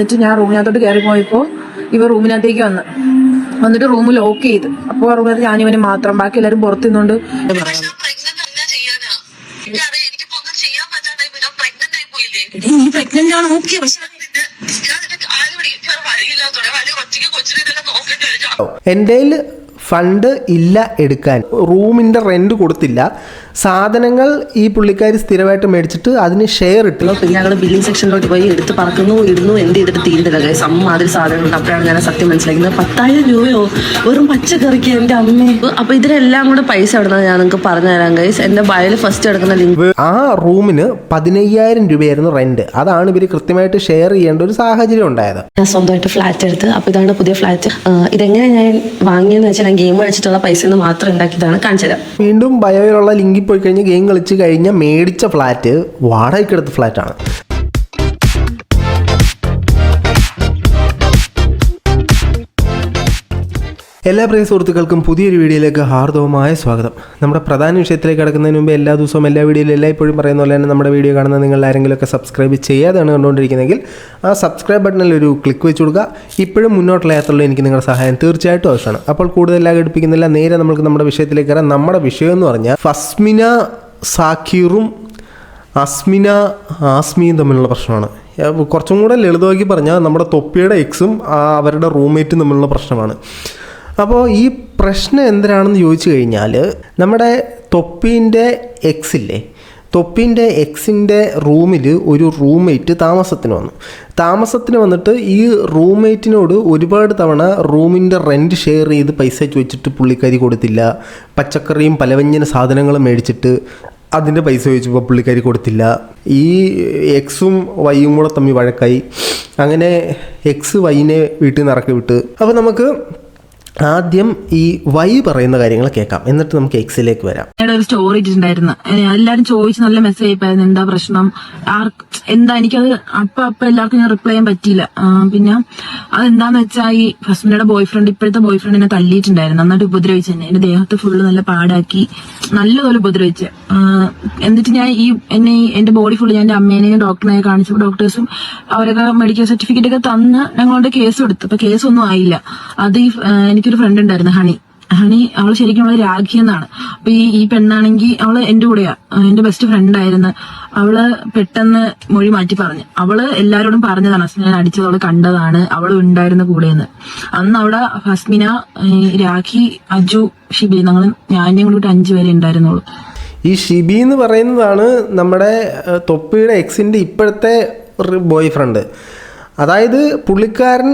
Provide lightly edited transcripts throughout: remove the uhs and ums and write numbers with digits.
എന്നിട്ട് ഞാൻ റൂമിനകത്തോട്ട് കയറി പോയപ്പോൾ ഇവ റൂമിനകത്തേക്ക് വന്നിട്ട് റൂം ലോക്ക് ചെയ്ത്. അപ്പോൾ റൂമിനകത്ത് ഞാനിവന് മാത്രം, ബാക്കി എല്ലാവരും പുറത്തു നിന്നുകൊണ്ട് എൻ്റെ ഫണ്ട് ഇല്ല എടുക്കാൻ, റൂമിൻ്റെ റെന്റ് കൊടുത്തില്ല, സാധനങ്ങൾ ഈ പുള്ളിക്കാരി സ്ഥിരമായിട്ട് മേടിച്ചിട്ട് അതിന് ഷെയർ ഇട്ടു. പിന്നെ ഞങ്ങൾ ബില്ലിംഗ് സെക്ഷനിലോട്ട് പോയി എടുത്ത് പറക്കുന്നു, ഇടുന്നു, എന്ത് ചെയ്തിട്ട് തീരുന്നില്ല. അമ്മാതിരി സാധനങ്ങൾ. അപ്പോഴാണ് ഞാൻ സത്യം മനസ്സിലാക്കുന്നത്. 10,000 രൂപയോ വെറും പച്ചക്കറിക്ക് എൻ്റെ അമ്മ. അപ്പൊ ഇതിനെല്ലാം കൂടെ പൈസ എവിടുന്ന ഞാൻ നിങ്ങൾക്ക് പറഞ്ഞു തരാം ഗൈസ്. എന്റെ ബയോയിൽ ഫസ്റ്റ് എടുക്കുന്ന ലിങ്ക്. ആ റൂമിന് 15,000 രൂപയായിരുന്നു റെന്റ്. അതാണ് ഇവർ കൃത്യമായിട്ട് ഷെയർ ചെയ്യേണ്ട ഒരു സാഹചര്യം ഉണ്ടായത്. ഞാൻ സ്വന്തമായിട്ട് ഫ്ലാറ്റ് എടുത്ത്, അപ്പൊ ഇതാണ് പുതിയ ഫ്ലാറ്റ്. ഇതെങ്ങനെ ഞാൻ വാങ്ങിയെന്ന് വെച്ചാൽ ഞാൻ ഗെയിം കളിച്ചിട്ടുള്ള പൈസ മാത്രം ഉണ്ടാക്കിയതാണ്. കാണിച്ചത് വീണ്ടും ബയോയിലുള്ള ലിങ്കിൽ പോയി കഴിഞ്ഞ് ഗെയിം കളിച്ച് കഴിഞ്ഞാൽ മേടിച്ച ഫ്ലാറ്റ് വാടകയ്ക്കെടുത്ത ഫ്ലാറ്റാണ്. എല്ലാ പ്രിയ സുഹൃത്തുക്കൾക്കും പുതിയൊരു വീഡിയോയിലേക്ക് ഹാർദവമായ സ്വാഗതം. നമ്മുടെ പ്രധാന വിഷയത്തിലേക്ക് കിടക്കുന്നതിന് മുമ്പ് എല്ലാ ദിവസവും എല്ലാ വീഡിയോയിലും എല്ലായ്പ്പോഴും പറയുന്ന പോലെ തന്നെ നമ്മുടെ വീഡിയോ കാണുന്ന നിങ്ങൾ ആരെങ്കിലുമൊക്കെ സബ്സ്ക്രൈബ് ചെയ്യാതാണ് കണ്ടുകൊണ്ടിരിക്കുന്നതെങ്കിൽ ആ സബ്സ്ക്രൈബ് ബട്ടണിൽ ഒരു ക്ലിക്ക് വെച്ച് കൊടുക്കുക. ഇപ്പോഴും മുന്നോട്ടുള്ള യാത്രയിൽ എനിക്ക് നിങ്ങളുടെ സഹായം തീർച്ചയായിട്ടും ആവശ്യമാണ്. അപ്പോൾ കൂടുതൽ ഘടിപ്പിക്കുന്നില്ല, നേരെ നമുക്ക് നമ്മുടെ വിഷയത്തിലേക്ക് കയറാം. നമ്മുടെ വിഷയം എന്ന് പറഞ്ഞാൽ ഫസ്മിന സാക്കിറും അസ്മിന ആസ്മിയും തമ്മിലുള്ള പ്രശ്നമാണ്. കുറച്ചും കൂടെ ലളിതമാക്കി പറഞ്ഞാൽ നമ്മുടെ തൊപ്പിയുടെ എക്സും അവരുടെ റൂംമേറ്റും തമ്മിലുള്ള പ്രശ്നമാണ്. അപ്പോൾ ഈ പ്രശ്നം എന്തിനാണെന്ന് ചോദിച്ചു കഴിഞ്ഞാൽ, നമ്മുടെ തൊപ്പീൻ്റെ എക്സില്ലേ, തൊപ്പീൻ്റെ എക്സിൻ്റെ റൂമിൽ ഒരു റൂംമേറ്റ് താമസത്തിന് വന്നിട്ട് ഈ റൂംമേറ്റിനോട് ഒരുപാട് തവണ റൂമിൻ്റെ റെൻറ്റ് ഷെയർ ചെയ്ത് പൈസ ചോദിച്ചിട്ട് പുള്ളിക്കാരി കൊടുത്തില്ല. പച്ചക്കറിയും പലവ്യഞ്ജന സാധനങ്ങളും മേടിച്ചിട്ട് അതിൻ്റെ പൈസ ചോദിച്ചപ്പോൾ പുള്ളിക്കാരി കൊടുത്തില്ല. ഈ എക്സും വൈയും കൂടെ തമ്മിൽ വഴക്കായി. അങ്ങനെ എക്സ് വൈനെ വീട്ടിൽ നിന്ന് ഇറക്കി വിട്ട്. അപ്പോൾ നമുക്ക് ആദ്യം ഈ വൈ പറയുന്ന കാര്യങ്ങൾ കേൾക്കാം, എന്നിട്ട് നമുക്ക് എക്സിലേക്ക് വരാം. ഒരു സ്റ്റോറി ഇട്ടിട്ടുണ്ടായിരുന്നു. എല്ലാരും ചോദിച്ച് നല്ല മെസ്സേജ് അയപ്പായിരുന്നു, എന്താ പ്രശ്നം, എന്താ. എനിക്കത് അപ്പൊ എല്ലാവർക്കും ഞാൻ റിപ്ലൈ ചെയ്യാൻ പറ്റിയില്ല. പിന്നെ അതെന്താന്ന് വെച്ചാൽ ഈ ഫസ്മിനയുടെ ഇപ്പോഴത്തെ ബോയ് ഫ്രണ്ട് എന്നെ തല്ലിയിട്ടുണ്ടായിരുന്നു. നന്നായിട്ട് ഉപദ്രവിച്ചു തന്നെ. എന്റെ ദേഹത്ത് ഫുള്ള് നല്ല പാടാക്കി, നല്ലതുപോലെ ഉപദ്രവിച്ച്. എന്നിട്ട് ഞാൻ എന്റെ ബോഡി ഫുള്ള് ഞാൻ എന്റെ അമ്മേനെയും ഡോക്ടറിനെയും കാണിച്ചപ്പോൾ ഡോക്ടേഴ്സും അവരൊക്കെ മെഡിക്കൽ സർട്ടിഫിക്കറ്റ് ഒക്കെ തന്ന് ഞങ്ങളുടെ കേസ് കൊടുത്തു. അപ്പൊ കേസൊന്നും ആയില്ല. അത് എനിക്കൊരു ഫ്രണ്ട് ഉണ്ടായിരുന്നു, ഹണി. അവള് ശരിക്കും അവള് രാഖി എന്നാണ്. അപ്പൊ ഈ പെണ്ണാണെങ്കിൽ അവള് എന്റെ കൂടെയാ, എന്റെ ബെസ്റ്റ് ഫ്രണ്ട് ആയിരുന്നു. അവള് പെട്ടെന്ന് മൊഴി മാറ്റി പറഞ്ഞു. അവള് എല്ലാരോടും പറഞ്ഞതാണ് ഞാൻ അടിച്ചത് അവള് കണ്ടതാണ്, അവള് ഉണ്ടായിരുന്ന കൂടെയെന്ന്. അന്ന് അവിടെ ഫസ്മിന, രാഖി, അജു, ഷിബി, ഞാനും കൂടി 5 പേരെ ഉണ്ടായിരുന്നുള്ളൂ. ഈ ഷിബി എന്ന് പറയുന്നതാണ് നമ്മുടെ തൊപ്പിയുടെ എക്സിൻ്റെ ഇപ്പോഴത്തെ ബോയ് ഫ്രണ്ട്. അതായത് പുള്ളിക്കാരൻ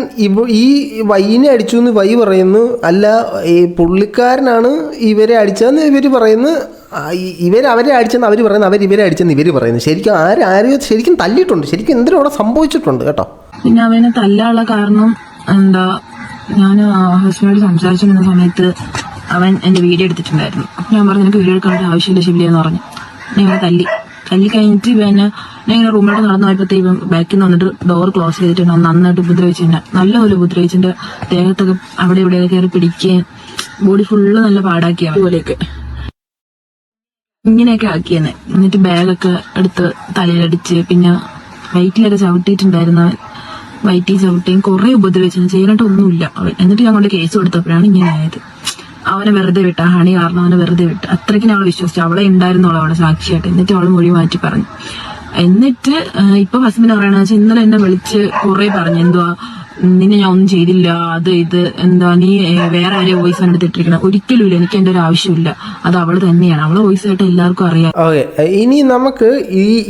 ഈ വൈനെ അടിച്ചു എന്ന് വൈ പറയുന്നു, അല്ല ഈ പുള്ളിക്കാരനാണ് ഇവരെ അടിച്ചതെന്ന് ഇവർ പറയുന്നു. അവരെ അടിച്ചെന്ന് അവർ പറയുന്നു, ഇവരെ അടിച്ചെന്ന് ഇവർ പറയുന്നു. ശരിക്കും ആരെയോ ശരിക്കും തല്ലിയിട്ടുണ്ട്, ശരിക്കും എന്തിനും അവിടെ സംഭവിച്ചിട്ടുണ്ട് കേട്ടോ. പിന്നെ അവനെ തല്ലാനുള്ള കാരണം എന്താ, ഞാൻ ഹസ്ബൻഡോട് സംസാരിച്ചിരുന്ന സമയത്ത് അവൻ എന്റെ വീഡിയോ എടുത്തിട്ടുണ്ടായിരുന്നു. അപ്പൊ ഞാൻ പറഞ്ഞു എനിക്ക് വീഡിയോ എടുക്കേണ്ട ആവശ്യമില്ല ശിബിലിയെന്ന് പറഞ്ഞു. ഞാൻ തല്ലി കഴിഞ്ഞിട്ട് പിന്നെ ഞാൻ ഇങ്ങനെ റൂമിലോട്ട് നടന്നു പോയപ്പോഴത്തേക്കും ബാക്കിൽ നിന്ന് വന്നിട്ട് ഡോർ ക്ലോസ് ചെയ്തിട്ടുണ്ട്. നന്നായിട്ട് ഉപദ്രവിച്ചിട്ടുണ്ട്, നല്ലപോലെ ഉപദ്രവിച്ചിട്ട് ദേഹത്തൊക്കെ അവിടെ ഇവിടെ കയറി പിടിക്കുകയും ബോഡി ഫുള്ള് നല്ല പാടാക്കിയ പോലെയൊക്കെ ഇങ്ങനെയൊക്കെ ആക്കിയെന്നെ. എന്നിട്ട് ബാഗൊക്കെ എടുത്ത് തലയിലടിച്ച്, പിന്നെ വയറ്റിലൊക്കെ ചവിട്ടിയിട്ടുണ്ടായിരുന്ന വയറ്റി ചവിട്ടിയും കുറെ ഉപദ്രവിച്ചു. ചെയ്യാനായിട്ടൊന്നുമില്ല അവൻ. എന്നിട്ട് ഞങ്ങളുടെ കേസ് കൊടുത്തപ്പോഴാണ് ഇങ്ങനെ ആയത്. അവനെ വെറുതെ വിട്ട, ഹണി കാരണം അവനെ വെറുതെ വിട്ട്. അത്രയ്ക്ക് അവളെ വിശ്വസിച്ചു. അവളെ ഉണ്ടായിരുന്നോളൂ അവിടെ സാക്ഷിയായിട്ട്. എന്നിട്ട് അവള് മൊഴി മാറ്റി പറഞ്ഞു. എന്നിട്ട് ഇപ്പൊ ഹസ്ബൻഡ് പറയണെന്ന് വെച്ചാൽ ഇന്നലെ എന്നെ വിളിച്ച് കുറെ പറഞ്ഞു, എന്തുവാ നിന്നെ ഞാൻ ഒന്നും ചെയ്തില്ല, അത് ഇത് എന്താ നീ വേറെ ആരെയും വോയിസ് കണ്ടെത്തിട്ടിരിക്കണം. ഒരിക്കലും ഇല്ല, എനിക്ക് എന്റെ ഒരു ആവശ്യമില്ല, അത് അവള് തന്നെയാണ്. അവളെ വോയിസ് ആയിട്ട് എല്ലാവർക്കും അറിയാം. ഓക്കെ, ഇനി നമുക്ക്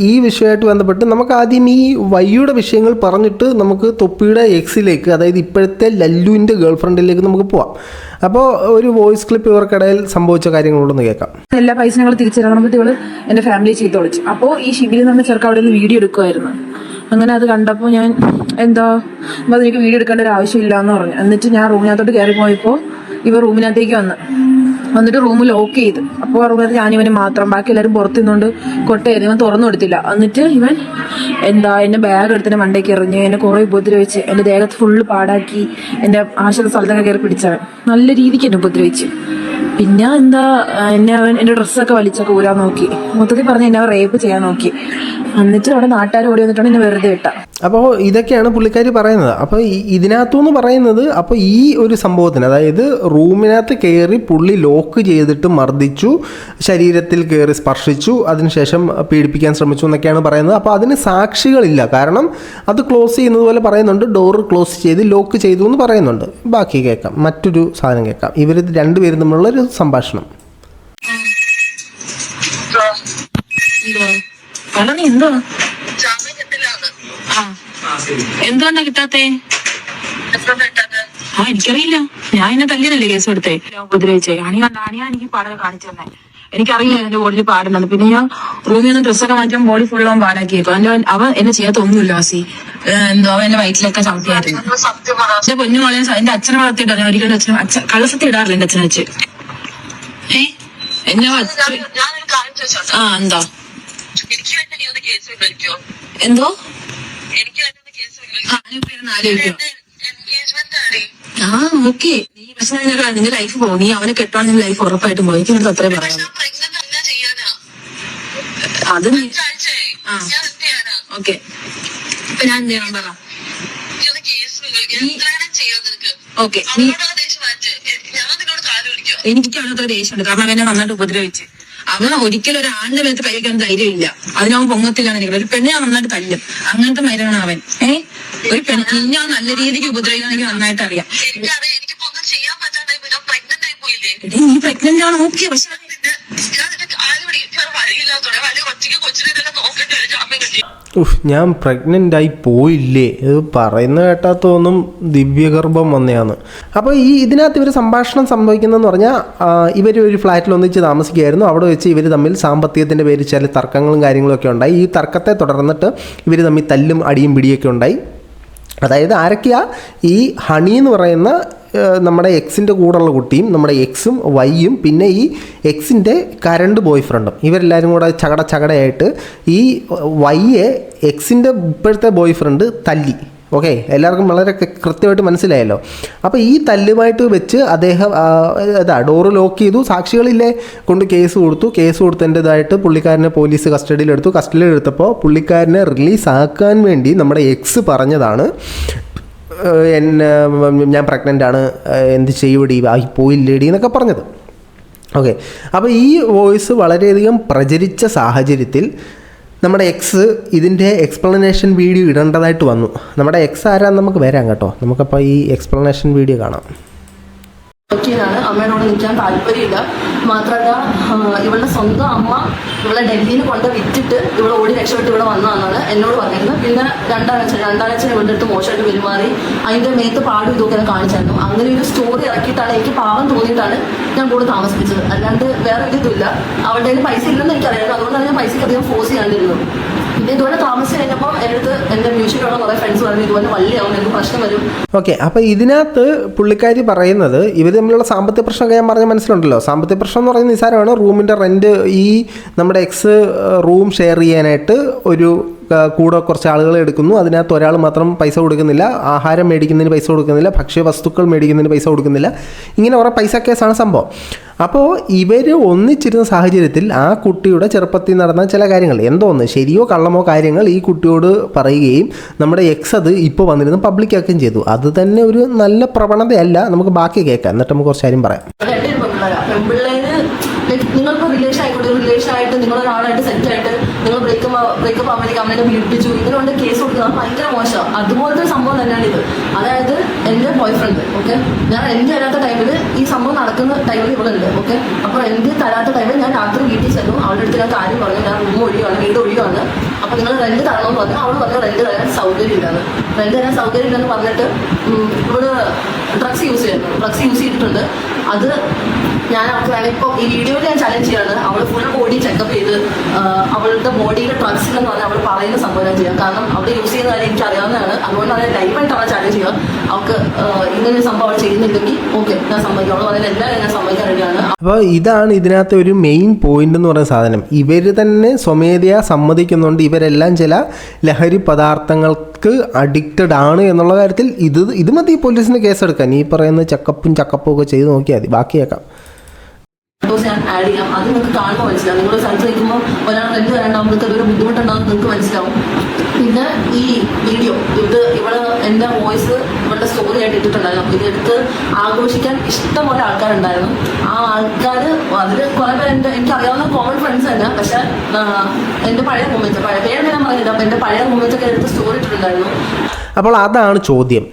ഈ വിഷയമായിട്ട് ബന്ധപ്പെട്ട് നമുക്ക് ആദ്യം ഈ വയ്യുടെ വിഷയങ്ങൾ പറഞ്ഞിട്ട് നമുക്ക് തൊപ്പിയുടെ എക്സിലേക്ക്, അതായത് ഇപ്പോഴത്തെ ലല്ലുവിന്റെ ഗേൾഫ്രണ്ടിലേക്ക് നമുക്ക് പോവാം. അപ്പോൾ ഒരു വോയിസ് ക്ലിപ്പ് ഇവർക്കിടയിൽ സംഭവിച്ച കാര്യങ്ങളോടൊന്ന് കേൾക്കാം. എല്ലാ പൈസ ഞങ്ങൾ തിരിച്ചു തരാൻ നമുക്ക് ഇവള് എന്റെ ഫാമിലി ചീത്ത വിളിച്ചു. അപ്പോൾ ഈ ഷിബിലി എന്ന് പറഞ്ഞ ചെറുക്ക് അവിടെ നിന്ന് വീഡിയോ എടുക്കുമായിരുന്നു. അങ്ങനെ അത് കണ്ടപ്പോൾ ഞാൻ എനിക്ക് വീഡിയോ എടുക്കേണ്ട ഒരു ആവശ്യമില്ല എന്ന് പറഞ്ഞു. എന്നിട്ട് ഞാൻ റൂമിനകത്തോട്ട് കയറി പോയപ്പോൾ ഇവ റൂമിനകത്തേക്ക് വന്നിട്ട് റൂം ലോക്ക് ചെയ്ത്. അപ്പോൾ റൂമിനകത്ത് ഞാനിവന് മാത്രം, ബാക്കി എല്ലാവരും പുറത്തു നിന്നുകൊണ്ട് കൊട്ടയായിരുന്നു. ഇവൻ തുറന്നു കൊടുത്തില്ല. എന്നിട്ട് ഇവൻ എന്റെ ബാഗ് എടുത്തിട്ട് മണ്ടയ്ക്ക് എറിഞ്ഞ് എന്നെ കുറെ ഉപദ്രവിച്ച്, എന്റെ ദേഹത്ത് ഫുള്ള് പാടാക്കി, എന്റെ ആവശ്യമുള്ള സ്ഥലത്തൊക്കെ കയറി പിടിച്ചവൻ നല്ല രീതിക്ക് എന്നെ ഉപദ്രവിച്ച്. പിന്നെ എന്നെ അവൻ എന്റെ ഡ്രസ്സൊക്കെ വലിച്ചൊക്കെ ഊരാൻ നോക്കി. മൊത്തത്തിൽ പറഞ്ഞ് എന്നെ അവൻ റേപ്പ് ചെയ്യാൻ നോക്കി. എന്നിട്ട് അവിടെ നാട്ടുകാർ ഓടി വന്നിട്ടാണ് എന്നെ വെറുതെ വിട്ട. അപ്പോൾ ഇതൊക്കെയാണ് പുള്ളിക്കാരി പറയുന്നത്. അപ്പോൾ ഇതിനകത്തുനിന്ന് പറയുന്നത്, അപ്പോൾ ഈ ഒരു സംഭവത്തിന്, അതായത് റൂമിനകത്ത് കയറി പുള്ളി ലോക്ക് ചെയ്തിട്ട് മർദ്ദിച്ചു, ശരീരത്തിൽ കയറി സ്പർശിച്ചു, അതിനുശേഷം പീഡിപ്പിക്കാൻ ശ്രമിച്ചു എന്നൊക്കെയാണ് പറയുന്നത്. അപ്പോൾ അതിന് സാക്ഷികളില്ല, കാരണം അത് ക്ലോസ് ചെയ്യുന്നത് പോലെ പറയുന്നുണ്ട്, ഡോറ് ക്ലോസ് ചെയ്ത് ലോക്ക് ചെയ്തു എന്ന് പറയുന്നുണ്ട്. ബാക്കി കേൾക്കാം, മറ്റൊരു സാധനം കേൾക്കാം, ഇവർ രണ്ടുപേരും തമ്മിലുള്ളൊരു സംഭാഷണം. എന്തുകൊണ്ടാ കിട്ടാത്തേ? എനിക്കറിയില്ല, ഞാൻ എന്നെ തല്ലിയതല്ലേ കേസ് എടുത്തേ, ഉപദ്രവിച്ചേ. അണിയാ എനിക്ക് പാടൊക്കെ കാണിച്ചു തന്നെ. എനിക്കറിയില്ല എന്റെ ബോഡിയിൽ പാടുന്നത്. പിന്നെ ഞാൻ റൂമിൽ നിന്ന് ഡ്രസ്സൊക്കെ മാറ്റാൻ ബോഡി ഫുൾ അവൻ പാടാക്കിയേക്കും. അവൻ എന്നെ ചെയ്യാത്ത ഒന്നുമില്ല. ആസി എന്തോ അവൻ എന്റെ വയറ്റിലൊക്കെ ചവിട്ടിയായിരുന്നു. എന്റെ പൊന്നു മോളെ എന്റെ അച്ഛനെ വളർത്തിയിട്ടാ. ഞാൻ ഒരിക്കലും അച്ഛൻ കള്ളസത്തി ഇടാറില്ല എന്റെ അച്ഛനെ വെച്ച്. എന്നെ എന്താ എന്തോ ഓക്കെ, നീ പ്രശ്നം നിന്റെ ലൈഫ് പോകും. നീ അവനെ കെട്ടുവാണ് നിന്റെ ലൈഫ് ഉറപ്പായിട്ടും പോയി. എനിക്ക് അത്രേ പറയാം. അത് ഓക്കെ, ഇപ്പൊ ഞാൻ എന്ത് ചെയ്യണം പറ. ഓക്കെ, എനിക്ക് അവനത്ര ദേഷ്യമുണ്ട്, കാരണം അവനെ നന്നായിട്ട് ഉപദ്രവിച്ച്. അവൻ ഒരിക്കലും ഒരാളിന്റെ മേത്ത് കഴിക്കാൻ ധൈര്യമില്ല. അതിനവൻ പൊങ്ങത്തില്ലാന്ന് എനിക്ക്. ഒരു പെണ്ണെ നന്നായിട്ട് തല്ലും, അങ്ങനത്തെ മരമാണ് അവൻ. ഒരു പെണ്ണ് നിന്നെ നല്ല രീതിക്ക് ഉപദ്രവിക്കാൻ എനിക്ക് നന്നായിട്ട് അറിയാം. നീ പ്രഗ്നന്റ് ആണ്, ഓക്കെ, പക്ഷെ ഞാൻ പ്രഗ്നൻ്റായി പോയില്ലേ, ഇത് പറയുന്ന കേട്ടാൽ തോന്നും ദിവ്യഗർഭം വന്നെയാണ്. അപ്പോൾ ഇതിനകത്ത് ഇവർ സംഭാഷണം സംഭവിക്കുന്നതെന്ന് പറഞ്ഞാൽ, ഇവർ ഒരു ഫ്ലാറ്റിൽ ഒന്നിച്ച് താമസിക്കുകയായിരുന്നു. അവിടെ വെച്ച് ഇവർ തമ്മിൽ സാമ്പത്തികത്തിൻ്റെ പേരിൽ ചില തർക്കങ്ങളും കാര്യങ്ങളൊക്കെ ഉണ്ടായി. ഈ തർക്കത്തെ തുടർന്നിട്ട് ഇവർ തമ്മിൽ തല്ലും അടിയും പിടിയൊക്കെ ഉണ്ടായി. അതായത് ആരൊക്കെയാ? ഈ ഹണി എന്ന് പറയുന്ന നമ്മുടെ എക്സിൻ്റെ കൂടെയുള്ള കുട്ടിയും നമ്മുടെ എക്സും വൈയും പിന്നെ ഈ എക്സിൻ്റെ കരണ്ട് ബോയ് ഫ്രണ്ടും, ഇവരെല്ലാവരും കൂടെ ചകടയായിട്ട് ഈ വൈയെ എക്സിൻ്റെ ഇപ്പോഴത്തെ ബോയ് ഫ്രണ്ട് തല്ലി. ഓക്കെ, എല്ലാവർക്കും വളരെ കൃത്യമായിട്ട് മനസ്സിലായല്ലോ. അപ്പോൾ ഈ തല്ലുമായിട്ട് വെച്ച് അദ്ദേഹം ഡോറ് ലോക്ക് ചെയ്തു, സാക്ഷികളില്ലേ, കൊണ്ട് കേസ് കൊടുത്തതിൻ്റെതായിട്ട് പുള്ളിക്കാരനെ പോലീസ് കസ്റ്റഡിയിലെടുത്തപ്പോൾ പുള്ളിക്കാരനെ റിലീസാക്കാൻ വേണ്ടി നമ്മുടെ എക്സ് പറഞ്ഞതാണ്, ഞാൻ പ്രഗ്നൻ്റ് ആണ്, എന്ത് ചെയ്യുവടി, പോയില്ലേടി എന്നൊക്കെ പറഞ്ഞത്. ഓക്കെ, അപ്പോൾ ഈ വോയിസ് വളരെയധികം പ്രചരിച്ച സാഹചര്യത്തിൽ നമ്മുടെ എക്സ് ഇതിൻ്റെ എക്സ്പ്ലനേഷൻ വീഡിയോ ഇടേണ്ടതായിട്ട് വന്നു. നമ്മുടെ എക്സ് ആരാന്ന് നമുക്ക് വരാം കേട്ടോ. നമുക്കപ്പോൾ ഈ എക്സ്പ്ലനേഷൻ വീഡിയോ കാണാം. ാണ് അമ്മയോട് നിൽക്കാൻ താല്പര്യമില്ല. മാത്രമല്ല ഇവളുടെ സ്വന്തം അമ്മ ഇവളെ ഡൽഹിയിൽ കൊണ്ട് വിറ്റിട്ട് ഇവിടെ ഓടി രക്ഷപ്പെട്ട് ഇവിടെ വന്നതെന്നാണ് എന്നോട് പറഞ്ഞിരുന്നത്. പിന്നെ രണ്ടാഴ്ച ഇവളുടെ അടുത്ത് മോശമായിട്ട് പെരുമാറി, അതിൻ്റെ മേത്ത് പാടും ഇതൊക്കെ കാണിച്ചായിരുന്നു. അങ്ങനെ ഒരു സ്റ്റോറി ഇറക്കിയിട്ടാണ് എനിക്ക് പാവം തോന്നിയിട്ടാണ് ഞാൻ കൂടെ താമസിപ്പിച്ചത്. അല്ലാണ്ട് വേറെ ഒരു ഇതില്ല. അവളുടെ കയ്യിൽ പൈസ ഇല്ലെന്ന് എനിക്കറിയായിരുന്നു, അതുകൊണ്ടാണ് ഞാൻ പൈസക്ക് അധികം ഫോഴ്സ് ചെയ്യാണ്ടിരുന്നത്. പിന്നെ ഇതുപോലെ താമസിച്ച് കഴിഞ്ഞപ്പോൾ എൻ്റെ മ്യൂസിക്കിലുള്ള കുറേ ഫ്രണ്ട്സ് പറഞ്ഞു ഇതുപോലെ വലിയാവും, എനിക്ക് പ്രശ്നം വരും. ഓക്കെ, അപ്പോൾ ഇതിനകത്ത് പുള്ളിക്കാരി പറയുന്നത് ഇവർ തമ്മിലുള്ള സാമ്പത്തിക പ്രശ്നമൊക്കെ ഞാൻ പറഞ്ഞ മനസ്സിലുണ്ടല്ലോ. സാമ്പത്തിക പ്രശ്നം എന്ന് പറയുന്നത് നിസ്സാരമാണ്. റൂമിൻ്റെ റെൻറ്റ്, ഈ നമ്മുടെ എക്സ് റൂം ഷെയർ ചെയ്യാനായിട്ട് ഒരു കൂടെ കുറച്ച് ആളുകളെ എടുക്കുന്നു. അതിനകത്ത് ഒരാൾ മാത്രം പൈസ കൊടുക്കുന്നില്ല, ആഹാരം മേടിക്കുന്നതിന് പൈസ കൊടുക്കുന്നില്ല, ഭക്ഷ്യവസ്തുക്കൾ മേടിക്കുന്നതിന് പൈസ കൊടുക്കുന്നില്ല. ഇങ്ങനെ കുറേ പൈസ കേസാണ് സംഭവം. അപ്പോൾ ഇവർ ഒന്നിച്ചിരുന്ന സാഹചര്യത്തിൽ ആ കുട്ടിയുടെ ചെറുപ്പത്തിൽ നടന്ന ചില കാര്യങ്ങൾ, എന്തോന്ന് ശരിയോ കള്ളമോ കാര്യങ്ങൾ ഈ കുട്ടിയോട് പറയുകയും നമ്മുടെ എക്സ് അത് ഇപ്പോൾ വന്നിരുന്ന് പബ്ലിക്കാക്കുകയും ചെയ്തു. അത് തന്നെ ഒരു നല്ല പ്രവണതയല്ല. നമുക്ക് ബാക്കി കേൾക്കാം, എന്നിട്ട് നമുക്ക് കുറച്ച് കാര്യം പറയാം. നിങ്ങൾക്ക് റിലേഷൻ ആയിട്ട് നിങ്ങളൊരാളായിട്ട് സെറ്റായിട്ട് നിങ്ങൾ ബ്രേക്കപ്പ് ആവുമ്പോഴേക്കും അവനെ പീഡിപ്പിച്ചു, ഇതിനുകൊണ്ട് കേസ് കൊടുക്കുന്നത് ഭയങ്കര മോശമാണ്. അതുപോലത്തെ ഒരു സംഭവം തന്നെയാണ് ഇത്. അതായത് എൻ്റെ ബോയ് ഫ്രണ്ട്, ഓക്കെ, ഞാൻ എൻ്റെ തരാത്ത ടൈമിൽ ഈ സംഭവം നടക്കുന്ന ടൈമിൽ ഇവളുണ്ട്. ഓക്കെ, അപ്പോൾ എൻ്റെ തരാത്ത ടൈമിൽ ഞാൻ രാത്രി വീട്ടിൽ ചെന്നു. അവളുടെ അടുത്ത് ഞാൻ കാര്യം പറഞ്ഞു, ഞാൻ റൂം ഒഴിയുവാണ്, വീട് ഒഴിയുവാണ്, അപ്പോൾ നിങ്ങൾ റെന്റ് തരണമെന്ന് പറഞ്ഞു. അവൾ പറഞ്ഞു റെന്റ് തരാൻ സൗകര്യമില്ലാന്ന്. റെന്റ് തരാൻ സൗകര്യമില്ലെന്ന് പറഞ്ഞിട്ട് ഇവിടെ ഡ്രഗ്സ് യൂസ് ചെയ്തിട്ടുണ്ട്. അത് ഞാൻ അവൾക്ക് വേണം ഇപ്പോൾ ഈ വീഡിയോയിൽ ഞാൻ ചലഞ്ച് ചെയ്യാണ്. അവൾ ഫുൾ ബോഡി ചെക്കപ്പ് ചെയ്ത് അവളുടെ ബോഡിയിൽ ഡ്രഗ്സ് ഇല്ലെന്ന് പറഞ്ഞാൽ അവൾ പറയുന്ന സംഭവം ഞാൻ ചെയ്യാം. കാരണം അവിടെ യൂസ് ചെയ്യുന്ന കാര്യം എനിക്ക് അറിയാവുന്നതാണ്. അതുകൊണ്ടാണ് ലൈവായിട്ട് അവളെ ചലഞ്ച് ചെയ്യുക. അവൾക്ക് ഇങ്ങനൊരു സംഭവം അവൾ ചെയ്യുന്നില്ലെങ്കിൽ ഓക്കെ ഞാൻ സമ്മതിക്കും. അവൾ പറയുന്നത് എല്ലാവരും ഞാൻ സമ്മതിക്കാൻ റെഡിയാണ്. അപ്പോൾ ഇതാണ് ഇതിനകത്ത് ഒരു മെയിൻ പോയിന്റ് എന്ന് പറയുന്ന സാധനം. ഇവർ തന്നെ സ്വമേധയാ സമ്മതിക്കുന്നുണ്ട് ഇവരെല്ലാം ചില ലഹരി പദാർത്ഥങ്ങൾക്ക് അഡിക്റ്റഡ് ആണ് എന്നുള്ള കാര്യത്തിൽ. ഇത് മതി പോലീസിന് കേസെടുക്കാൻ. ഈ പറയുന്ന ചക്കപ്പും ഒക്കെ ചെയ്ത് നോക്കിയാൽ മതി. ബാക്കിയേക്കാം ഞാൻ ആഡ് ചെയ്യാം. അത് നിങ്ങൾക്ക് കാണുമ്പോൾ മനസ്സിലാവും. നിങ്ങൾ സ്ഥലത്ത് നിൽക്കുമ്പോൾ ഒരാൾ റെന്റ് തരണ്ടാവുമ്പോൾ ഒരു ബുദ്ധിമുട്ടുണ്ടാവും, നിങ്ങൾക്ക് മനസ്സിലാവും. പിന്നെ ഈ വീഡിയോ ഇവിടെ എൻ്റെ വോയിസ് ഇവളുടെ സ്റ്റോറി ആയിട്ട് ഇട്ടിട്ടുണ്ടായിരുന്നു. ഇതെടുത്ത് ആഘോഷിക്കാൻ ഇഷ്ടംപോലെ ആൾക്കാരുണ്ടായിരുന്നു. ആ ആൾക്കാർ അതിൽ കുറേ പേര് എനിക്ക് അറിയാവുന്ന കോമൺ ഫ്രണ്ട്സ് തന്നെ. പക്ഷെ എൻ്റെ പഴയ മൂമെൻറ്റ്സ് പേര് ഞാൻ പറഞ്ഞില്ല, അപ്പം എൻ്റെ പഴയ മൂമെൻറ്റ്സ് ഒക്കെ എടുത്ത് സ്റ്റോറി ഇട്ടിട്ടുണ്ടായിരുന്നു. അപ്പോൾ അതാണ് ചോദ്യം,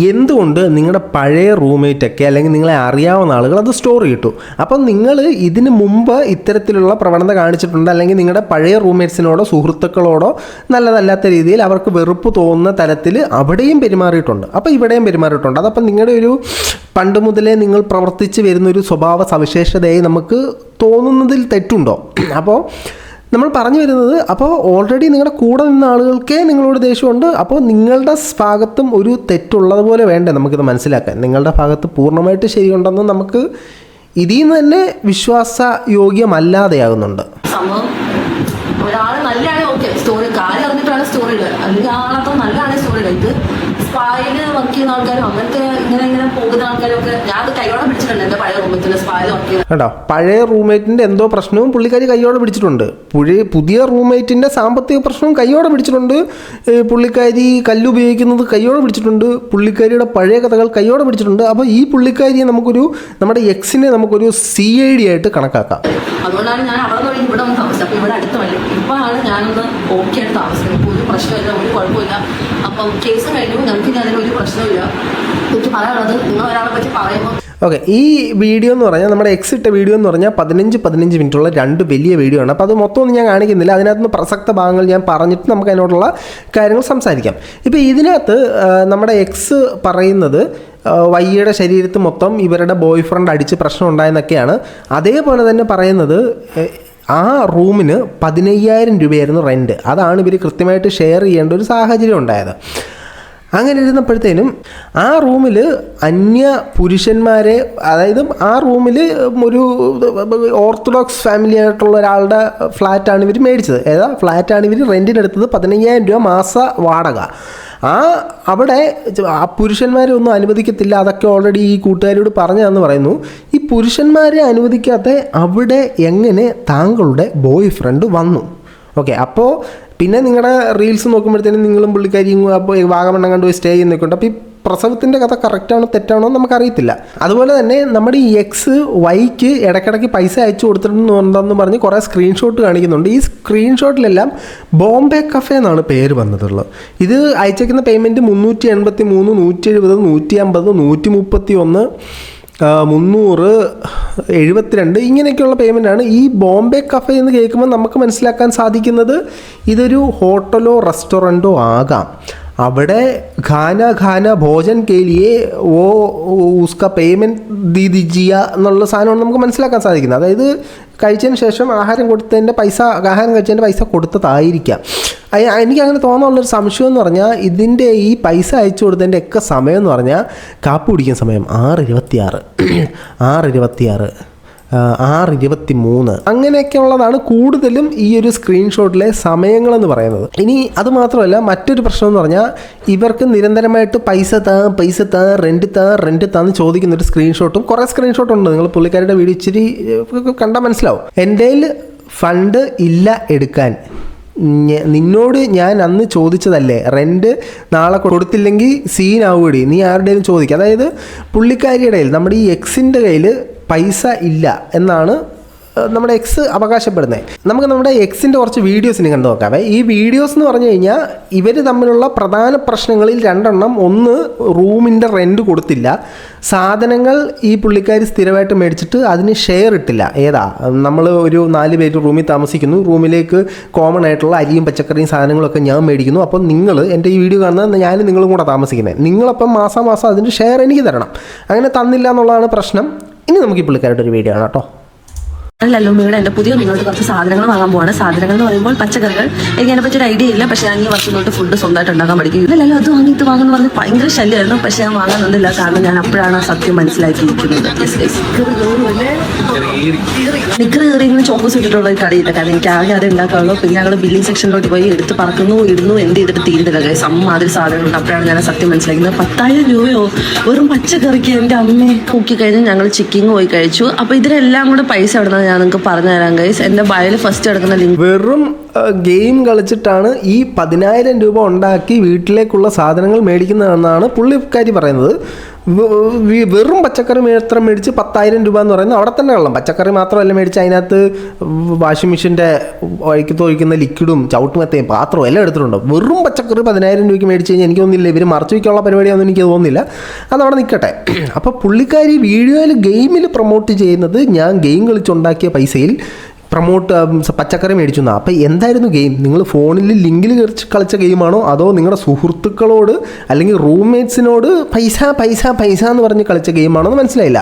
എന്തുകൊണ്ട് നിങ്ങളുടെ പഴയ റൂംമേറ്റൊക്കെ അല്ലെങ്കിൽ നിങ്ങളെ അറിയാവുന്ന ആളുകൾ അത് സ്റ്റോറി ഇട്ടു? അപ്പം നിങ്ങൾ ഇതിന് മുമ്പ് ഇത്തരത്തിലുള്ള പ്രവണത കാണിച്ചിട്ടുണ്ട്, അല്ലെങ്കിൽ നിങ്ങളുടെ പഴയ റൂംമേറ്റ്സിനോടോ സുഹൃത്തുക്കളോടോ നല്ലതല്ലാത്ത രീതിയിൽ അവർക്ക് വെറുപ്പ് തോന്നുന്ന തരത്തിൽ അവിടെയും പെരുമാറിയിട്ടുണ്ട്, അപ്പോൾ ഇവിടെയും പെരുമാറിയിട്ടുണ്ട്. അതപ്പം നിങ്ങളുടെ ഒരു പണ്ട് മുതലേ നിങ്ങൾ പ്രവർത്തിച്ച് വരുന്നൊരു സ്വഭാവ സവിശേഷതയായി നമുക്ക് തോന്നുന്നതിൽ തെറ്റുണ്ടോ? അപ്പോൾ നമ്മൾ പറഞ്ഞു വരുന്നത്, അപ്പോൾ ഓൾറെഡി നിങ്ങളുടെ കൂടെ നിന്ന ആളുകൾക്കേ നിങ്ങളോട് ദേഷ്യമുണ്ട്. അപ്പോൾ നിങ്ങളുടെ ഭാഗത്തും ഒരു തെറ്റുള്ളതുപോലെ വേണ്ടേ നമുക്കിത് മനസ്സിലാക്കാൻ? നിങ്ങളുടെ ഭാഗത്ത് പൂർണ്ണമായിട്ട് ശരിയുണ്ടെന്ന് നമുക്ക് ഇതിൽ നിന്ന് തന്നെ വിശ്വാസയോഗ്യമല്ലാതെയാകുന്നുണ്ട്. സംഭവം ഒരാൾ നല്ലതാണ്, ഓക്കെ, സ്റ്റോറി കാര്യം അറിഞ്ഞിട്ടാണ് സ്റ്റോറി ഇടുക, അല്ലെങ്കിൽ ആളത്ര നല്ലതാണ് സ്റ്റോറി ഇടുക. ഇത് സ്പായില് വർക്ക് ചെയ്യുന്ന ആൾക്കാരും അങ്ങനത്തെ ഇങ്ങനെ പോകുന്ന ആൾക്കാരും ഒക്കെ ഞാൻ അത് കൈയോടെ പിടിച്ചിട്ടുണ്ട്. എൻ്റെ പഴയ റൂമേറ്റിന്റെ സ്പായിൽ വർക്ക് ചെയ്യുന്നത് കേട്ടോ. പഴയ റൂംമേറ്റിൻ്റെ എന്തോ പ്രശ്നവും പുള്ളിക്കാരി കൈയോടെ പിടിച്ചിട്ടുണ്ട്. പുതിയ റൂംമേറ്റിൻ്റെ സാമ്പത്തിക പ്രശ്നവും കൈയോടെ പിടിച്ചിട്ടുണ്ട്. പുള്ളിക്കാരി കല്ലുപയോഗിക്കുന്നത് കൈയോടെ പിടിച്ചിട്ടുണ്ട്. പുള്ളിക്കാരിയുടെ പഴയ കഥകൾ കൈയോടെ പിടിച്ചിട്ടുണ്ട്. അപ്പോൾ ഈ പുള്ളിക്കാരിയെ നമ്മുടെ എക്സിനെ നമുക്കൊരു CID ആയിട്ട് കണക്കാക്കാം. അതുകൊണ്ടാണ് ഞാൻ അവിടെ നിന്ന് ഇവിടെ വന്ന് താമസിച്ചത്. അപ്പോൾ ഇവിടെ അടുത്ത വഴി ഇപ്പോഴാണ് ഞാനൊന്ന് ഓക്കെ ആയിട്ട് താമസിക്കുന്നത്. ഒരു പ്രശ്നമില്ല, ഒരു കുഴപ്പമില്ല. അപ്പം കേസ് കഴിഞ്ഞു, ഞങ്ങൾക്ക് അതിനൊരു പ്രശ്നമില്ല. എനിക്ക് പറയാനുള്ളത്, നിങ്ങൾ ഒരാളെ പറ്റി പറയുമ്പോൾ ഓക്കെ, ഈ വീഡിയോ എന്ന് പറഞ്ഞാൽ നമ്മുടെ എക്സ് ഇട്ട വീഡിയോ എന്ന് പറഞ്ഞാൽ 15 മിനിറ്റുള്ള 2 വലിയ വീഡിയോ ആണ്. അപ്പോൾ അത് മൊത്തമൊന്നും ഞാൻ കാണിക്കുന്നില്ല. അതിനകത്ത് പ്രസക്ത ഭാഗങ്ങൾ ഞാൻ പറഞ്ഞിട്ട് നമുക്ക് അതിനോടുള്ള കാര്യങ്ങൾ സംസാരിക്കാം. ഇപ്പോൾ ഇതിനകത്ത് നമ്മുടെ എക്സ് പറയുന്നത് വയ്യയുടെ ശരീരത്ത് മൊത്തം ഇവരുടെ ബോയ് ഫ്രണ്ട് അടിച്ച് പ്രശ്നം ഉണ്ടായെന്നൊക്കെയാണ്. അതേപോലെ തന്നെ പറയുന്നത് ആ റൂമിന് 15,000 രൂപയായിരുന്നു റെൻറ്റ്. അതാണ് ഇവർ കൃത്യമായിട്ട് ഷെയർ ചെയ്യേണ്ട ഒരു സാഹചര്യം ഉണ്ടായത്. അങ്ങനെ ഇരുന്നപ്പോഴത്തേനും ആ റൂമിൽ അന്യ പുരുഷന്മാരെ, അതായത് ആ റൂമിൽ ഒരു ഓർത്തഡോക്സ് ഫാമിലി ആയിട്ടുള്ള ഒരാളുടെ ഫ്ലാറ്റാണ് ഇവർ മേടിച്ചത്. ഫ്ലാറ്റാണ് ഇവർ റെൻറ്റിനെടുത്തത്. 15,000 രൂപ മാസ വാടക. അവിടെ ആ പുരുഷന്മാരെ ഒന്നും അനുവദിക്കത്തില്ല. അതൊക്കെ ഓൾറെഡി ഈ കൂട്ടുകാരോട് പറഞ്ഞതെന്ന് പറയുന്നു. ഈ പുരുഷന്മാരെ അനുവദിക്കാത്ത അവിടെ എങ്ങനെ താങ്കളുടെ ബോയ് ഫ്രണ്ട് വന്നു? ഓക്കെ, അപ്പോൾ പിന്നെ നിങ്ങളുടെ റീൽസ് നോക്കുമ്പോഴത്തേനും നിങ്ങളും പുള്ളിക്കാരിയും അപ്പോൾ വാഗമണ്ണം കണ്ടുപോയി സ്റ്റേ ചെയ്യുന്നൊക്കെയുണ്ട്. അപ്പോൾ ഈ പ്രസവത്തിൻ്റെ കഥ കറക്റ്റാണോ തെറ്റാണോ നമുക്കറിയത്തില്ല. അതുപോലെ തന്നെ നമ്മുടെ ഈ എക്സ് വൈക്ക് ഇടയ്ക്കിടയ്ക്ക് പൈസ അയച്ചു കൊടുത്തിട്ടുണ്ടെന്ന് പറഞ്ഞ് കുറേ സ്ക്രീൻഷോട്ട് കാണിക്കുന്നുണ്ട്. ഈ സ്ക്രീൻഷോട്ടിലെല്ലാം ബോംബെ കഫേ എന്നാണ് പേര് വന്നിട്ടുള്ളത്. ഇത് അയച്ചേക്കുന്ന പേയ്മെൻറ്റ് 383, 170, 150, 131, 372 ഇങ്ങനെയൊക്കെയുള്ള പേയ്മെൻറ്റാണ്. ഈ ബോംബെ കഫേ എന്ന് കേൾക്കുമ്പോൾ നമുക്ക് മനസ്സിലാക്കാൻ സാധിക്കുന്നത് ഇതൊരു ഹോട്ടലോ റെസ്റ്റോറൻറ്റോ ആകാം. അവിടെ ഖാന ഭോജൻ കേലിയെ ഉസ്ക പേയ്മെൻറ്റ് ദീ ദിജിയ എന്നുള്ള സാധനമാണ് നമുക്ക് മനസ്സിലാക്കാൻ സാധിക്കുന്നത്. അതായത് കഴിച്ചതിന് ശേഷം ആഹാരം കഴിച്ചതിൻ്റെ പൈസ കൊടുത്തതായിരിക്കാം. എനിക്കങ്ങനെ തോന്നാനുള്ളൊരു സംശയം എന്ന് പറഞ്ഞാൽ ഇതിൻ്റെ ഈ പൈസ അയച്ചു കൊടുത്തതിൻ്റെ ഒക്കെ സമയം എന്ന് പറഞ്ഞാൽ കാപ്പി കുടിക്കുന്ന സമയം 6:26, 6:23 അങ്ങനെയൊക്കെ ഉള്ളതാണ് കൂടുതലും ഈ ഒരു സ്ക്രീൻഷോട്ടിലെ സമയങ്ങളെന്ന് പറയുന്നത്. ഇനി അത് മാത്രമല്ല, മറ്റൊരു പ്രശ്നം എന്ന് പറഞ്ഞാൽ ഇവർക്ക് നിരന്തരമായിട്ട് പൈസ താ റെൻറ്റ് താന്ന് ചോദിക്കുന്നൊരു സ്ക്രീൻഷോട്ടും കുറേ സ്ക്രീൻഷോട്ടുണ്ട്. നിങ്ങൾ പുള്ളിക്കാരുടെ വീഡിയോ ഇച്ചിരി കണ്ടാൽ മനസ്സിലാവും. എൻ്റെ ഫണ്ട് ഇല്ല എടുക്കാൻ, നിന്നോട് ഞാൻ അന്ന് ചോദിച്ചതല്ലേ, റെൻറ്റ് നാളെ കൊടുത്തില്ലെങ്കിൽ സീനാവുകടി, നീ ആരുടെയും ചോദിക്കുക. അതായത് പുള്ളിക്കാരിയുടെ കയ്യിൽ, നമ്മുടെ ഈ എക്സിൻ്റെ കയ്യിൽ പൈസ ഇല്ല എന്നാണ് നമ്മുടെ എക്സ് അവകാശപ്പെടുന്നത്. നമുക്ക് നമ്മുടെ എക്സിൻ്റെ കുറച്ച് വീഡിയോസിന് കണ്ടു നോക്കാവേ. ഈ വീഡിയോസ് എന്ന് പറഞ്ഞു കഴിഞ്ഞാൽ ഇവർ തമ്മിലുള്ള പ്രധാന പ്രശ്നങ്ങളിൽ 2 ഒന്ന് റൂമിൻ്റെ റെൻറ്റ് കൊടുത്തില്ല, സാധനങ്ങൾ ഈ പുള്ളിക്കാരി സ്ഥിരമായിട്ട് മേടിച്ചിട്ട് അതിന് ഷെയർ ഇട്ടില്ല. നമ്മൾ ഒരു 4 പേര് റൂമിൽ താമസിക്കുന്നു, റൂമിലേക്ക് കോമൺ ആയിട്ടുള്ള അരിയും പച്ചക്കറിയും സാധനങ്ങളൊക്കെ ഞാൻ മേടിക്കുന്നു. അപ്പം നിങ്ങൾ എൻ്റെ ഈ വീഡിയോ കാണുന്നത് ഞാനും നിങ്ങളും കൂടെ താമസിക്കുന്നത്, നിങ്ങളപ്പം മാസം അതിൻ്റെ ഷെയർ എനിക്ക് തരണം. അങ്ങനെ തന്നില്ല എന്നുള്ളതാണ് പ്രശ്നം. ഇനി നമുക്ക് ഈ പുള്ളിക്കാരുടെ ഒരു വീഡിയോ ആണ് കേട്ടോ. അല്ലല്ലോ വീട് എൻ്റെ പുതിയ വീട്ടിലോട്ട് കുറച്ച് സാധനങ്ങൾ വാങ്ങാൻ പോവാണ്. സാധനങ്ങൾ എന്ന് പറയുമ്പോൾ പച്ചക്കറികൾ. എനിക്ക് അതിനെ പറ്റി ഒരു ഐഡിയ ഇല്ല. പക്ഷേ ഞാൻ ഈ വർഷം തൊട്ട് ഫുഡ് സ്വന്തമായിട്ട് ഉണ്ടാക്കാൻ പഠിക്കും. ഇല്ലല്ലോ അത് വാങ്ങി ഇത് വാങ്ങുന്നു പറഞ്ഞ് ഭയങ്കര ശല്യമായിരുന്നു. പക്ഷേ ഞാൻ വാങ്ങാൻ നിന്നില്ല. കാരണം ഞാൻ അപ്പോഴാണ് സത്യം മനസ്സിലാക്കിയിരിക്കുന്നത്. നിക്കറ് കയറിയെങ്കിലും ചോപ്പസ് ഇട്ടിട്ടുള്ള ഒരു കടയില്ല. കാരണം എനിക്ക് ആകെ അത് ഉണ്ടാക്കാറുള്ളൂ. പിന്നെ ഞങ്ങൾ ബില്ലിംഗ് സെക്ഷനിലോട്ട് പോയി എടുത്ത് പറക്കുന്നു, ഇടുന്നു, എന്ത് ചെയ്തിട്ട് തീരുന്നില്ല. അമ്മാതിരി സാധനങ്ങളുണ്ട്. അപ്പോഴാണ് ഞാൻ സത്യം മനസ്സിലാക്കുന്നത്. 10,000 രൂപയോ വെറും പച്ചക്കറിക്ക് എൻ്റെ അമ്മയെ നോക്കി കഴിഞ്ഞ് ഞങ്ങൾ ചിക്കിങ് പോയി കഴിച്ചു. അപ്പോൾ ഇതിനെല്ലാം കൂടെ പൈസ എവിടെ ഞാൻ നിങ്ങൾക്ക് പറഞ്ഞു തരാം ഗൈസ്. എൻ്റെ ബയോയിൽ ഫസ്റ്റ് എടുക്കുന്ന ലിങ്ക് വെറും ഗെയിം കളിച്ചിട്ടാണ് ഈ 10,000 രൂപ ഉണ്ടാക്കി വീട്ടിലേക്കുള്ള സാധനങ്ങൾ മേടിക്കുന്നതെന്നാണ് പുള്ളിക്കാരി പറയുന്നത്. വെറും പച്ചക്കറി മാത്രം മേടിച്ച് 10,000 രൂപ എന്ന് പറയുന്നത് അവിടെ തന്നെ കള്ളം. പച്ചക്കറി മാത്രമല്ല മേടിച്ച് അതിനകത്ത് വാഷിംഗ് മെഷീൻ്റെ വഴിക്ക് തോഴിക്കുന്ന ലിക്വിഡും ചവിട്ടുമത്തയും പാത്രവും എല്ലാം എടുത്തിട്ടുണ്ടോ. വെറും പച്ചക്കറി 10,000 രൂപയ്ക്ക് മേടിച്ച് കഴിഞ്ഞാൽ എനിക്ക് തോന്നുന്നില്ല ഇവർ മറച്ചു വയ്ക്കാനുള്ള പരിപാടിയാണെന്ന് എനിക്ക് തോന്നുന്നില്ല. അതവിടെ നിൽക്കട്ടെ. അപ്പോൾ പുള്ളിക്കാരി വീഡിയോയിൽ ഗെയിമിൽ പ്രൊമോട്ട് ചെയ്യുന്നത് ഞാൻ ഗെയിം കളിച്ചുണ്ടാക്കിയ പൈസയിൽ പച്ചക്കറി മേടിച്ചു എന്നാണ്. അപ്പോൾ എന്തായിരുന്നു ഗെയിം? നിങ്ങൾ ഫോണിൽ ലിങ്കിൽ കളിച്ച ഗെയിമാണോ അതോ നിങ്ങളുടെ സുഹൃത്തുക്കളോട് അല്ലെങ്കിൽ റൂംമേറ്റ്സിനോട് പൈസ എന്ന് പറഞ്ഞ് കളിച്ച ഗെയിമാണോ എന്ന് മനസ്സിലായില്ല.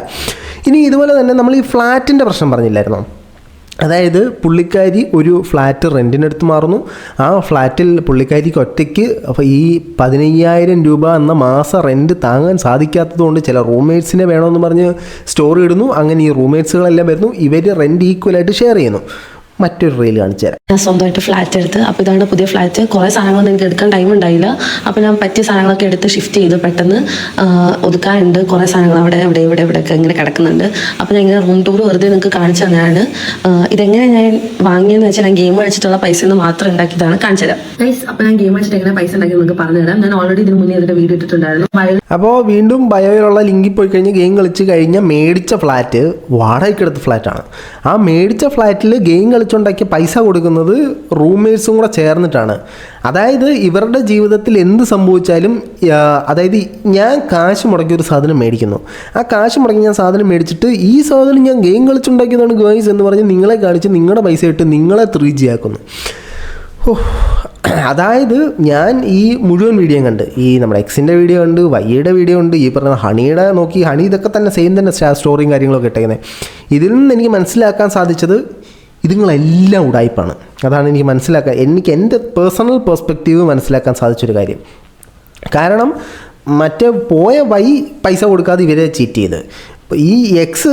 ഇനി ഇതുപോലെ തന്നെ നമ്മൾ ഈ ഫ്ലാറ്റിൻ്റെ പ്രശ്നം പറഞ്ഞില്ലായിരുന്നോ? അതായത് പുള്ളിക്കാരി ഒരു ഫ്ലാറ്റ് റെൻറ്റിനെടുത്ത് മാറുന്നു. ആ ഫ്ലാറ്റിൽ പുള്ളിക്കാരിക്ക് ഒറ്റയ്ക്ക് അപ്പോൾ ഈ 15,000 രൂപ എന്ന മാസം റെൻറ്റ് താങ്ങാൻ സാധിക്കാത്തതുകൊണ്ട് ചില റൂംമേറ്റ്സിനെ വേണമെന്ന് പറഞ്ഞ് സ്റ്റോറി ഇടുന്നു. അങ്ങനെ ഈ റൂംമേറ്റ്സുകളെല്ലാം വരുന്നു. ഇവർ റെൻറ്റ് ഈക്വലായിട്ട് ഷെയർ ചെയ്യുന്നു. മറ്റൊരു റീൽ കാണിച്ചു തരാം. ഞാൻ സ്വന്തമായിട്ട് ഫ്ലാറ്റ് എടുത്ത്, അപ്പോൾ ഇതാണ് പുതിയ ഫ്ലാറ്റ്. കുറേ സാധനങ്ങളൊന്നും എനിക്ക് എടുക്കാൻ ടൈം ഉണ്ടായില്ല. അപ്പോൾ ഞാൻ പറ്റിയ സാധനങ്ങളൊക്കെ എടുത്ത് ഷിഫ്റ്റ് ചെയ്ത് പെട്ടെന്ന് ഒതുക്കാനുണ്ട്. കുറേ സാധനങ്ങൾ ഇവിടെയൊക്കെ ഇങ്ങനെ കിടക്കുന്നുണ്ട്. അപ്പോൾ ഞാൻ ഇങ്ങനെ റൂം ടൂർ വെറുതെ നിങ്ങൾക്ക് കാണിച്ചു തന്നെയാണ്. ഇതെങ്ങനെ ഞാൻ വാങ്ങിയെന്ന് വെച്ചാൽ ഞാൻ ഗെയിം കളിച്ചിട്ടുള്ള പൈസ നിന്ന് മാത്രം ഉണ്ടാക്കിയതാണ്. കാണിച്ചു തരാം ഗൈസ്. അപ്പോൾ ഞാൻ ഗെയിം കളിച്ചിട്ട് എങ്ങനെ പൈസ ഉണ്ടാക്കി നിങ്ങൾക്ക് പറഞ്ഞു തരാം. ഞാൻ ഓൾറെഡി ഇതിന് മുന്നേ ഇതിൻ്റെ വീഡിയോ ഇട്ടിട്ടുണ്ടായിരുന്നു. അപ്പോൾ വീണ്ടും ബയോയിലുള്ള ലിങ്കിൽ പോയി കഴിഞ്ഞ് ഗെയിം കളിച്ച് കഴിഞ്ഞാൽ മേടിച്ച ഫ്ലാറ്റ് വാടകയ്ക്കെടുത്ത ഫ്ലാറ്റാണ്. ആ മേടിച്ച ഫ്ലാറ്റിൽ ഗെയിം കളിച്ചുണ്ടാക്കിയ പൈസ കൊടുക്കുന്നത് റൂംമേറ്റ്സും കൂടെ ചേർന്നിട്ടാണ്. അതായത് ഇവരുടെ ജീവിതത്തിൽ എന്ത് സംഭവിച്ചാലും, അതായത് ഞാൻ കാശ് മുടക്കി ഒരു സാധനം മേടിക്കുന്നു. ആ കാശ് മുടക്കി ഞാൻ സാധനം മേടിച്ചിട്ട് ഈ സാധനം ഞാൻ ഗെയിം കളിച്ചുണ്ടാക്കിയതാണ് ഗൈസ് എന്ന് പറഞ്ഞ് നിങ്ങളെ കാണിച്ച് നിങ്ങളുടെ പൈസ ഇട്ട് നിങ്ങളെ 3G ആക്കുന്നു. അതായത് ഞാൻ ഈ മുഴുവൻ വീഡിയോ കണ്ട്, ഈ നമ്മുടെ എക്സിൻ്റെ വീഡിയോ ഉണ്ട്, വൈയുടെ വീഡിയോ ഉണ്ട്, ഈ പറഞ്ഞ ഹണിയുടെ നോക്കി, ഹണി ഇതൊക്കെ തന്നെ സെയിം തന്നെ സ്റ്റോറിയും കാര്യങ്ങളൊക്കെ ഇട്ടേക്കുന്നത്. ഇതിൽ നിന്ന് എനിക്ക് മനസ്സിലാക്കാൻ സാധിച്ചത് ഇതുങ്ങളെല്ലാം ഉടായ്പാണ്. അതാണ് എനിക്ക് മനസ്സിലാക്കാൻ, എനിക്ക് എൻ്റെ പേഴ്സണൽ പെർസ്പെക്റ്റീവ് മനസ്സിലാക്കാൻ സാധിച്ചൊരു കാര്യം. കാരണം മറ്റേ പോയ പൈസ കൊടുക്കാതെ ഇവരെ ചീറ്റ് ചെയ്ത് ഈ എക്സ്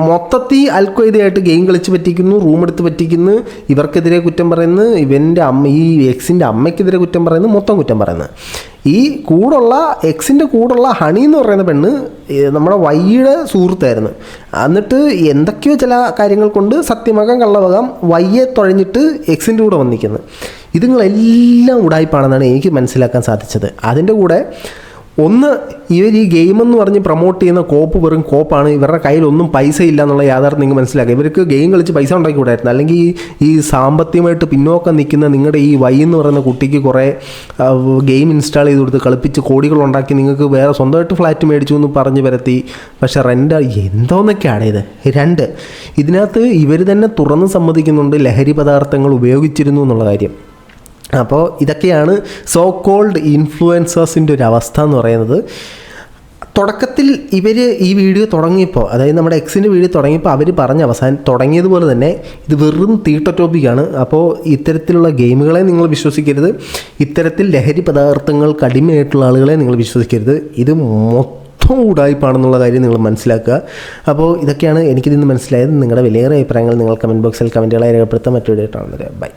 മൊത്തത്തിൽ അൽക്കൊയ്തായിട്ട് ഗെയിം കളിച്ച് പറ്റിക്കുന്നു, റൂം എടുത്ത് പറ്റിക്കുന്നു, ഇവർക്കെതിരെ കുറ്റം പറയുന്നു, ഇവൻ്റെ ഈ എക്സിൻ്റെ അമ്മയ്ക്കെതിരെ കുറ്റം പറയുന്നു, മൊത്തം കുറ്റം പറയുന്നു. ഈ എക്സിൻ്റെ കൂടുള്ള ഹണി എന്ന് പറയുന്ന പെണ്ണ് നമ്മുടെ വൈയുടെ സുഹൃത്തായിരുന്നു. എന്നിട്ട് എന്തൊക്കെയോ ചില കാര്യങ്ങൾ കൊണ്ട് സത്യമാകാം കള്ളമാകാം വയ്യെ തുഴഞ്ഞിട്ട് എക്സിൻ്റെ കൂടെ വന്നിരിക്കുന്നു. ഇതുങ്ങളെല്ലാം ഉടായ്പാണെന്നാണ് എനിക്ക് മനസ്സിലാക്കാൻ സാധിച്ചത്. അതിൻ്റെ കൂടെ ഒന്ന്, ഇവർ ഈ ഗെയിമെന്ന് പറഞ്ഞ് പ്രൊമോട്ട് ചെയ്യുന്ന കോപ്പ് വെറും കോപ്പാണ്. ഇവരുടെ കയ്യിലൊന്നും പൈസ ഇല്ല എന്നുള്ള യാഥാർത്ഥ്യം നിങ്ങൾ മനസ്സിലാക്കുക. ഇവർക്ക് ഗെയിം കളിച്ച് പൈസ ഉണ്ടാക്കി കൂടായിരുന്നു. അല്ലെങ്കിൽ ഈ സാമ്പത്തികമായിട്ട് പിന്നോക്കം നിൽക്കുന്ന നിങ്ങളുടെ ഈ വൈ എന്ന് പറയുന്ന കുട്ടിക്ക് കുറേ ഗെയിം ഇൻസ്റ്റാൾ ചെയ്ത് കൊടുത്ത് കളിപ്പിച്ച് കോടികളുണ്ടാക്കി നിങ്ങൾക്ക് വേറെ സ്വന്തമായിട്ട് ഫ്ലാറ്റ് മേടിച്ചു എന്ന് പറഞ്ഞ് പരത്തി. പക്ഷേ റെൻ്റ് എന്തോന്നൊക്കെയാണ് ഇത്. 2, ഇതിനകത്ത് ഇവർ തന്നെ തുറന്ന് സമ്മതിക്കുന്നുണ്ട് ലഹരി പദാർത്ഥങ്ങൾ ഉപയോഗിച്ചിരുന്നു എന്നുള്ള കാര്യം. അപ്പോൾ ഇതൊക്കെയാണ് സോ കോൾഡ് ഇൻഫ്ലുവൻസേഴ്സിൻ്റെ ഒരു അവസ്ഥ എന്ന് പറയുന്നത്. തുടക്കത്തിൽ ഇവർ ഈ വീഡിയോ തുടങ്ങിയപ്പോൾ, അതായത് നമ്മുടെ എക്സിൻ്റെ വീഡിയോ തുടങ്ങിയപ്പോൾ അവർ തുടങ്ങിയതുപോലെ തന്നെ ഇത് വെറും തീട്ട ടോപ്പിക്കാണ്. അപ്പോൾ ഇത്തരത്തിലുള്ള ഗെയിമുകളെ നിങ്ങൾ വിശ്വസിക്കരുത്. ഇത്തരത്തിൽ ലഹരി പദാർത്ഥങ്ങൾക്ക് അടിമയായിട്ടുള്ള ആളുകളെ നിങ്ങൾ വിശ്വസിക്കരുത്. ഇത് മൊത്തം ഉടായ്പാണെന്നുള്ള കാര്യം നിങ്ങൾ മനസ്സിലാക്കുക. അപ്പോൾ ഇതൊക്കെയാണ് എനിക്കിതിന്ന് മനസ്സിലായത്. നിങ്ങളുടെ വിലയേറെ അഭിപ്രായങ്ങൾ നിങ്ങൾ കമൻറ്റ് ബോക്സിൽ കമൻറ്റുകളായി രേഖപ്പെടുത്താൻ. മറ്റൊരു വീഡിയോ കാണുന്നത്. ബൈ.